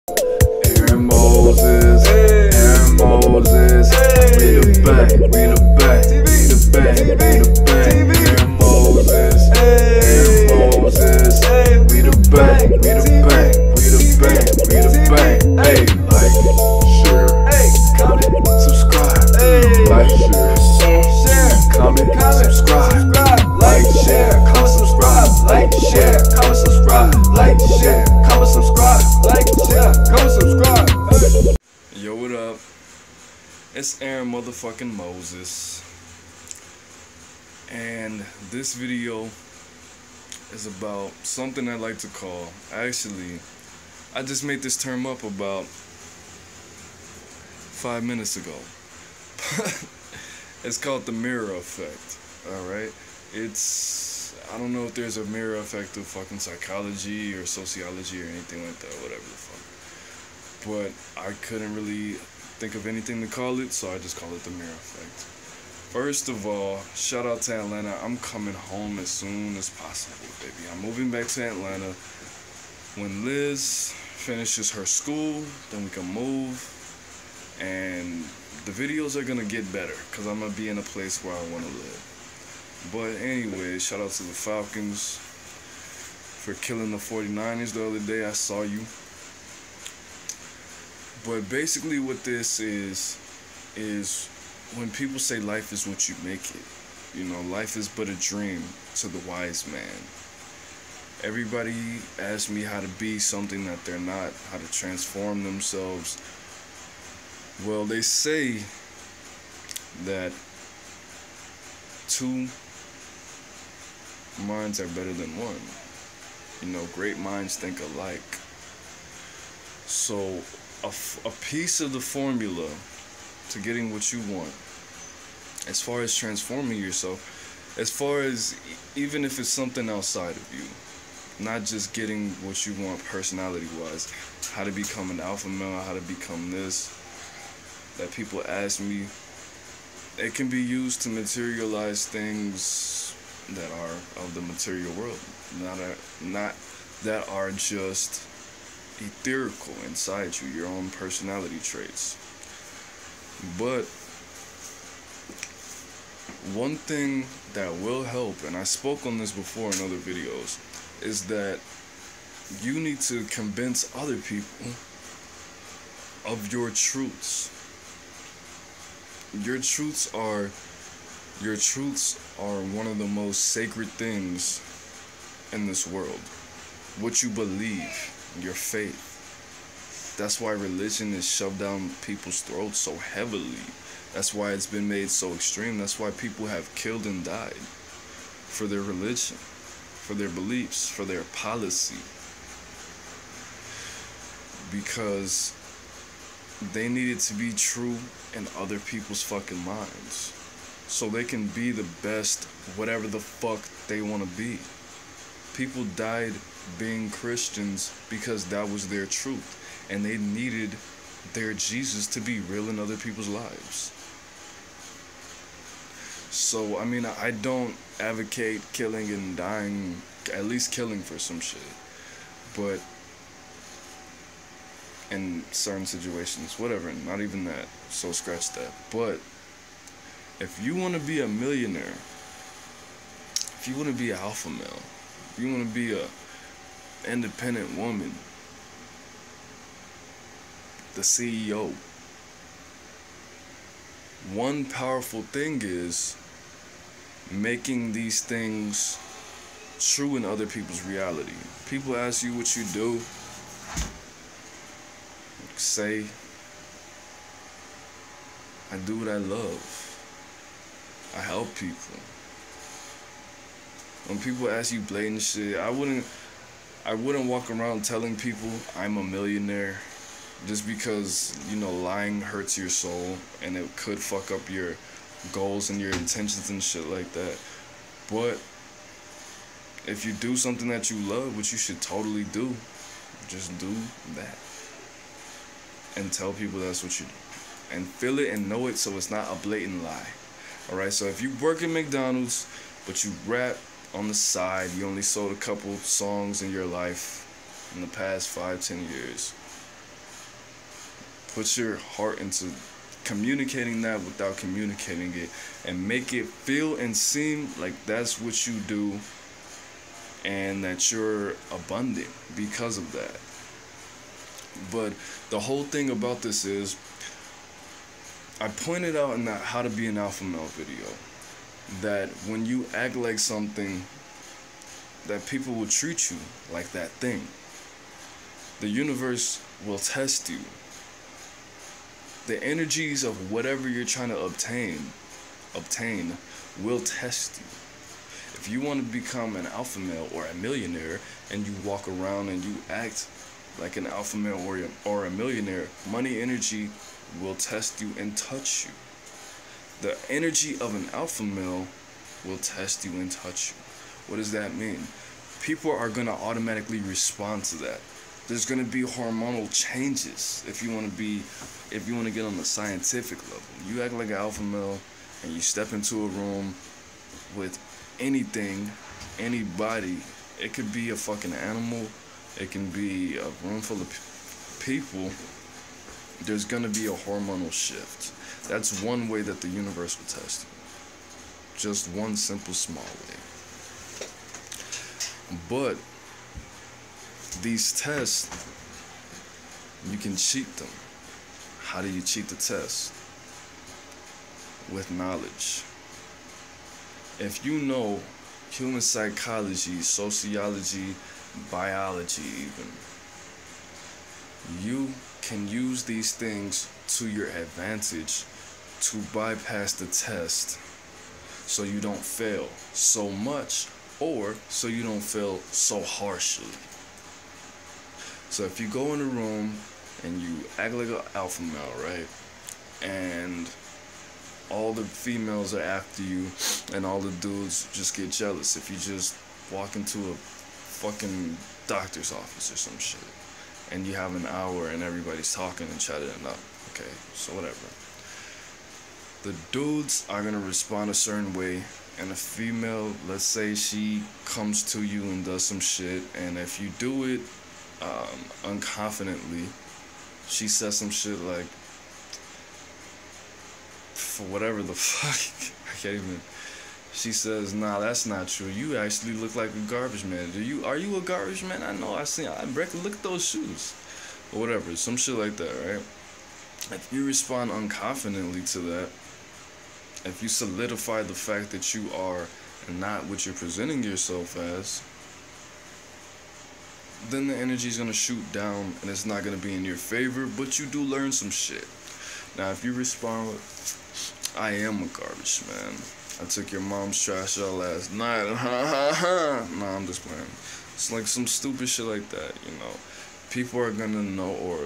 AaroniMoses, AaroniMoses, we the bang, we the bang, we the bang, we the bang. AaroniMoses, AaroniMoses, we the bang, we the bang, we the bang, we the bang. Hey, like, share, comment, subscribe, like, share, comment, subscribe, like, share, comment, subscribe, like, share, comment, subscribe, like, share, comment, subscribe, like, share, comment, subscribe. Yo, what up? It's AaroniMoses, and this video is about something I like to call, actually, I just made this term up about 5 minutes ago. It's called the mirror effect. Alright? I don't know if there's a mirror effect of fucking psychology or sociology or anything like that, whatever the fuck. But I couldn't really think of anything to call it, so I just call it the mirror effect. First of all, shout out to Atlanta. I'm coming home as soon as possible, baby. I'm moving back to Atlanta. When Liz finishes her school, then we can move, and the videos are gonna get better because I'm gonna be in a place where I want to live. But anyway, shout out to the Falcons for killing the 49ers the other day. I saw you. But basically what this is when people say life is what you make it. You know, life is but a dream to the wise man. Everybody asks me how to be something that they're not, how to transform themselves. Well, they say that 2 minds are better than 1. You know, great minds think alike. So a piece of the formula to getting what you want, as far as transforming yourself, as far as even if it's something outside of you, not just getting what you want personality wise, how to become an alpha male, how to become this, that people ask me, it can be used to materialize things that are of the material world, not that are just etherical inside you, your own personality traits. But one thing that will help, and I spoke on this before in other videos, is that you need to convince other people of your truths. Your truths are one of the most sacred things in this world. What you believe, your faith. That's why religion is shoved down people's throats so heavily. That's why it's been made so extreme. That's why people have killed and died for their religion, for their beliefs, for their policy. Because they needed to be true in other people's fucking minds, so they can be the best, whatever the fuck they want to be. People died being Christians because that was their truth, and they needed their Jesus to be real in other people's lives. So, I mean, I don't advocate killing and dying, at least killing for some shit, but in certain situations, whatever, not even that, so scratch that. But if you want to be a millionaire, if you want to be an alpha male, if you want to be a independent woman, the CEO, one powerful thing is making these things true in other people's reality. People ask you what you do, say, I do what I love. I help people. When people ask you blatant shit, I wouldn't walk around telling people I'm a millionaire just because, you know, lying hurts your soul and it could fuck up your goals and your intentions and shit like that. But if you do something that you love, which you should totally do, just do that. And tell people that's what you do. And feel it and know it so it's not a blatant lie. Alright, so if you work at McDonald's, but you rap on the side, you only sold a couple songs in your life in the past 5-10 years, Put your heart into communicating that without communicating it, and make it feel and seem like that's what you do, and that you're abundant because of that. But the whole thing about this is, I pointed out in that How to Be an Alpha Male video that when you act like something, that people will treat you like that thing. The universe will test you. The energies of whatever you're trying to obtain will test you. If you want to become an alpha male or a millionaire, and you walk around and you act like an alpha male or a millionaire, money energy will test you and touch you. The energy of an alpha male will test you and touch you. What does that mean? People are going to automatically respond to that. There's going to be hormonal changes if you want to get on the scientific level. You act like an alpha male and you step into a room with anything, anybody. It could be a fucking animal. It can be a room full of people. There's going to be a hormonal shift. That's one way that the universe will test you. Just one simple, small way. But these tests, you can cheat them. How do you cheat the test? With knowledge. If you know human psychology, sociology, biology even, you can use these things to your advantage to bypass the test, so you don't fail so much, or so you don't fail so harshly. So if you go in a room and you act like an alpha male, right, and all the females are after you and all the dudes just get jealous if you just walk into a fucking doctor's office or some shit, and you have an hour and everybody's talking and chatting it up, okay, so whatever. The dudes are gonna respond a certain way, and a female, let's say she comes to you and does some shit, and if you do it unconfidently, she says some shit like, for whatever the fuck, I can't even, she says, nah, that's not true, you actually look like a garbage man. Are you a garbage man? I know, I reckon, look at those shoes, or whatever, some shit like that, right? If you respond unconfidently to that, if you solidify the fact that you are not what you're presenting yourself as, then the energy is going to shoot down and it's not going to be in your favor, but you do learn some shit. Now, if you respond with, I am a garbage man, I took your mom's trash out last night, nah, I'm just playing. It's like some stupid shit like that, you know. People are going to know or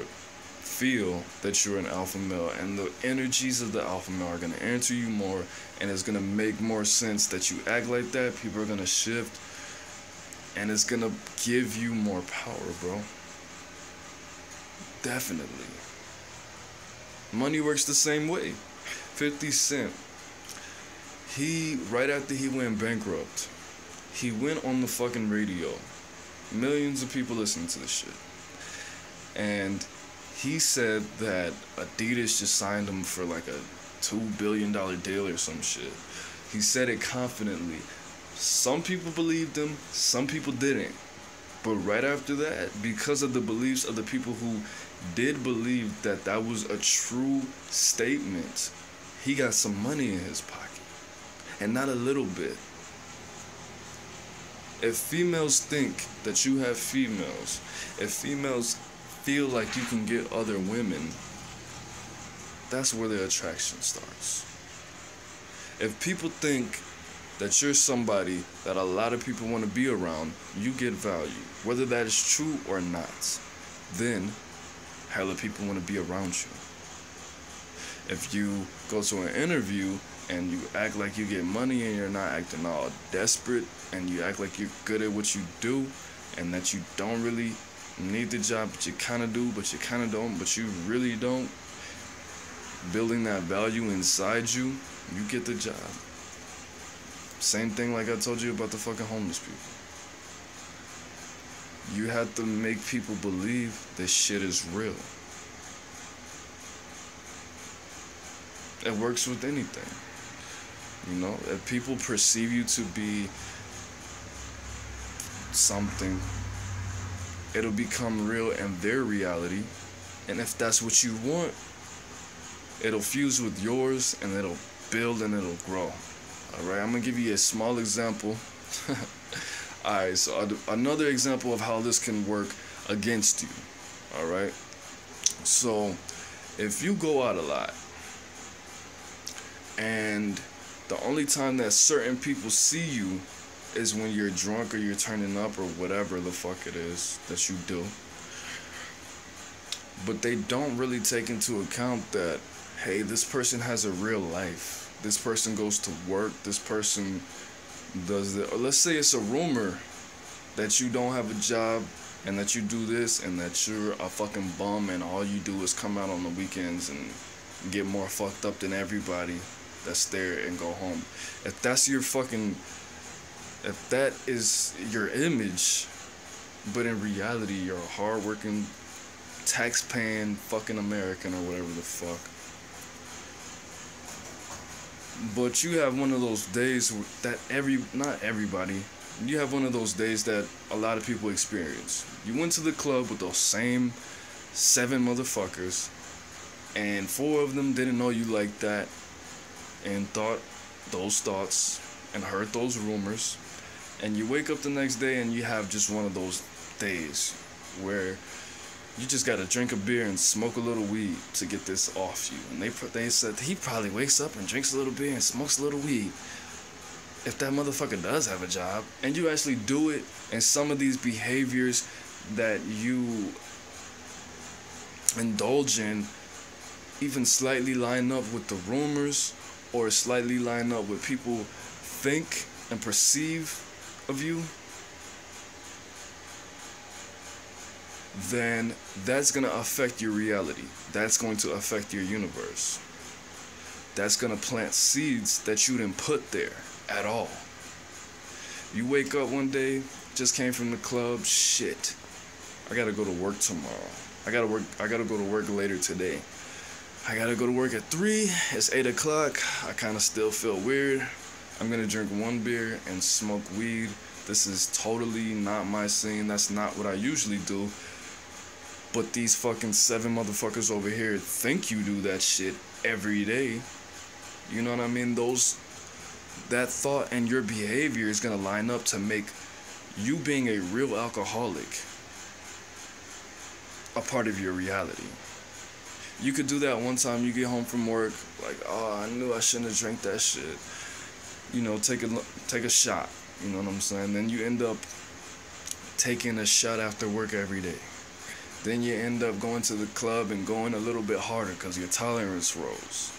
feel that you're an alpha male, and the energies of the alpha male are going to enter you more, and it's going to make more sense that you act like that. People are going to shift, and it's going to give you more power, bro. Definitely. Money works the same way. 50 Cent, right after he went bankrupt, he went on the fucking radio. Millions of people listening to this shit. And he said that Adidas just signed him for like a $2 billion deal or some shit. He said it confidently. Some people believed him, some people didn't. But right after that, because of the beliefs of the people who did believe that that was a true statement, he got some money in his pocket. And not a little bit. If females think that you have females, if females feel like you can get other women, that's where the attraction starts. If people think that you're somebody that a lot of people want to be around, you get value, whether that is true or not, then hella people want to be around you. If you go to an interview and you act like you get money and you're not acting all desperate, and you act like you're good at what you do and that you don't really need the job, but you kind of do, but you kind of don't, but you really don't, building that value inside you, you get the job. Same thing like I told you about the fucking homeless people. You have to make people believe this shit is real. It works with anything. You know, if people perceive you to be something, it'll become real in their reality. And if that's what you want, it'll fuse with yours and it'll build and it'll grow. Alright, I'm gonna give you a small example. Alright, so another example of how this can work against you. Alright, so if you go out a lot and the only time that certain people see you is when you're drunk or you're turning up or whatever the fuck it is that you do, but they don't really take into account that, hey, this person has a real life. This person goes to work. This person does the, or let's say it's a rumor that you don't have a job and that you do this and that you're a fucking bum and all you do is come out on the weekends and get more fucked up than everybody that's there and go home. If that's your fucking, if that is your image, but in reality you're a hardworking, tax-paying fucking American or whatever the fuck, but you have one of those days that not everybody, you have one of those days that a lot of people experience. You went to the club with those same 7 motherfuckers, and 4 of them didn't know you like that and thought those thoughts and heard those rumors, and you wake up the next day and you have just one of those days where you just gotta drink a beer and smoke a little weed to get this off you. And they said he probably wakes up and drinks a little beer and smokes a little weed. If that motherfucker does have a job, and you actually do it, and some of these behaviors that you indulge in even slightly line up with the rumors or slightly line up with people think and perceive of you, then that's going to affect your reality. That's going to affect your universe. That's going to plant seeds that you didn't put there at all. You wake up one day, just came from the club, shit, I gotta go to work tomorrow. I gotta go to work later today. I gotta go to work at 3, it's 8 o'clock, I kinda still feel weird. I'm gonna drink 1 beer and smoke weed. This is totally not my scene, that's not what I usually do. But these fucking 7 motherfuckers over here think you do that shit every day. You know what I mean? That thought and your behavior is gonna line up to make you being a real alcoholic a part of your reality. You could do that one time you get home from work, like, oh, I knew I shouldn't have drank that shit. You know, take a shot. You know what I'm saying? Then you end up taking a shot after work every day. Then you end up going to the club and going a little bit harder because your tolerance rose.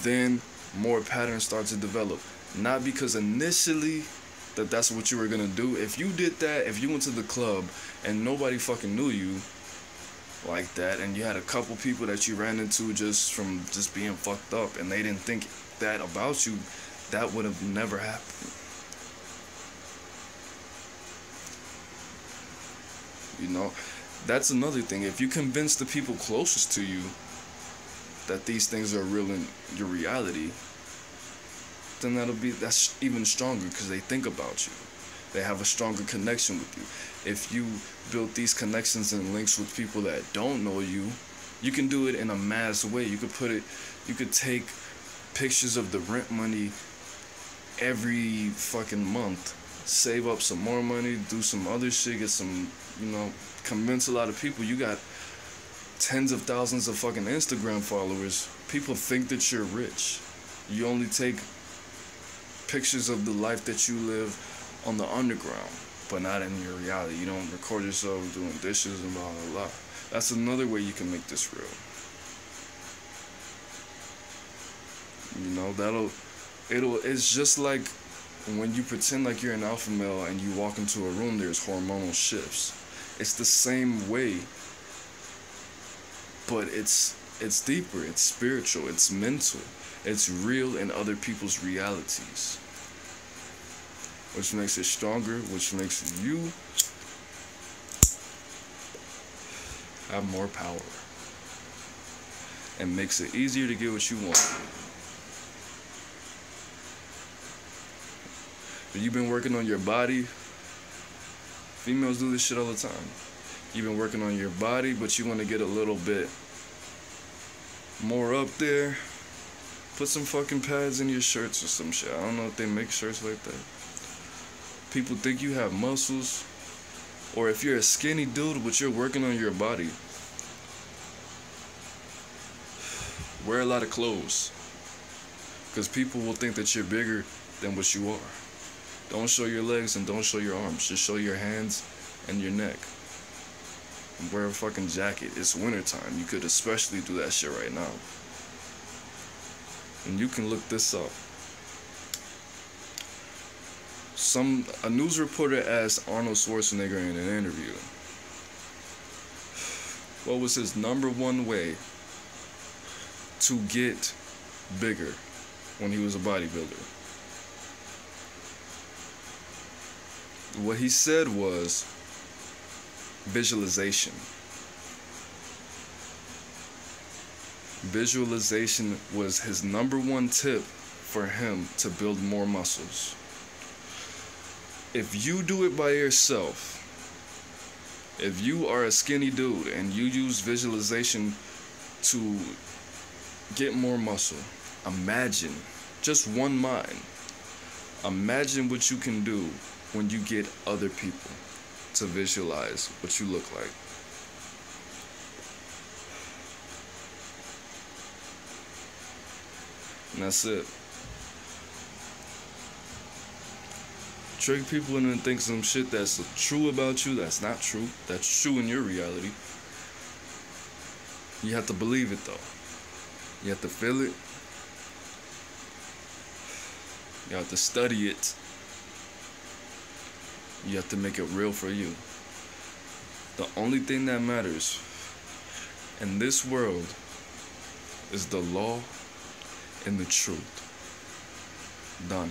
Then more patterns start to develop. Not because initially that's what you were gonna do. If you did that, if you went to the club and nobody fucking knew you like that, and you had a couple people that you ran into just from just being fucked up and they didn't think that about you, that would have never happened. You know, that's another thing. If you convince the people closest to you that these things are real in your reality, then that's even stronger because they think about you. They have a stronger connection with you. If you build these connections and links with people that don't know you, you can do it in a mass way. You could take pictures of the rent money every fucking month, save up some more money, do some other shit, get some, you know, convince a lot of people. You got tens of thousands of fucking Instagram followers. People think that you're rich. You only take pictures of the life that you live on the underground, but not in your reality. You don't record yourself doing dishes and blah blah blah. That's another way you can make this real. You know, it's just like when you pretend like you're an alpha male and you walk into a room, there's hormonal shifts. It's the same way, but it's deeper, it's spiritual, it's mental, it's real in other people's realities, which makes it stronger, which makes you have more power. and makes it easier to get what you want. If you've been working on your body, females do this shit all the time. You've been working on your body, but you want to get a little bit more up there. Put some fucking pads in your shirts or some shit. I don't know if they make shirts like that. People think you have muscles. Or if you're a skinny dude but you're working on your body, wear a lot of clothes. Because people will think that you're bigger than what you are. Don't show your legs and don't show your arms. Just show your hands and your neck. And wear a fucking jacket. It's wintertime. You could especially do that shit right now. And you can look this up. A news reporter asked Arnold Schwarzenegger in an interview, what was his number one way to get bigger when he was a bodybuilder? What he said was visualization. Visualization was his number one tip for him to build more muscles. If you do it by yourself, if you are a skinny dude and you use visualization to get more muscle, imagine, just one mind, imagine what you can do when you get other people to visualize what you look like. And that's it. Trick people into think some shit that's true about you that's not true. That's true in your reality. You have to believe it though. You have to feel it. You have to study it. You have to make it real for you. The only thing that matters in this world is the law and the truth. Done.